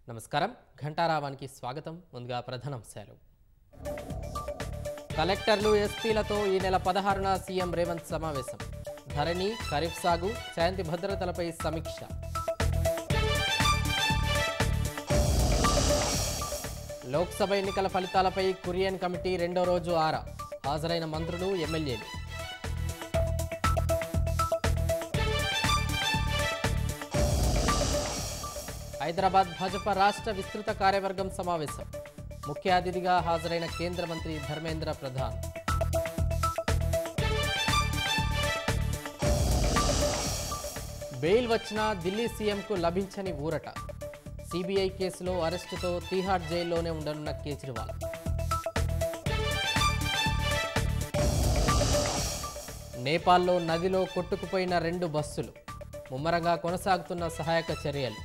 నమస్కారం ఘంటారావానికి స్వాగతం ముందుగా ప్రధానాంశాలు కలెక్టర్లు ఎస్పీలతో ఈ నెల 16న సీఎం రేవంత్ సమావేశం ధరణి ఖరీఫ్ సాగు శాంతి భద్రతలపై సమీక్ష లోక్సభ ఎన్నికల ఫలితాలపై కురియన్ కమిటీ రెండో రోజు ఆరా హాజరైన మంత్రులు ఎమ్మెల్యేలు హైదరాబాద్ భాజపా రాష్ట్ర విస్తృత కార్యవర్గం సమావేశం ముఖ్య అతిథిగా హాజరైన కేంద్ర మంత్రి ధర్మేంద్ర ప్రధాన్ బెయిల్ వచ్చినా ఢిల్లీ సీఎంకు లభించని ఊరట సిబిఐ కేసులో అరెస్టుతో తీహార్ జైల్లోనే ఉండనున్న కేజ్రీవాల్ నేపాల్లో నదిలో కొట్టుకుపోయిన 2 బస్సులు ముమ్మరంగా కొనసాగుతున్న సహాయక చర్యలు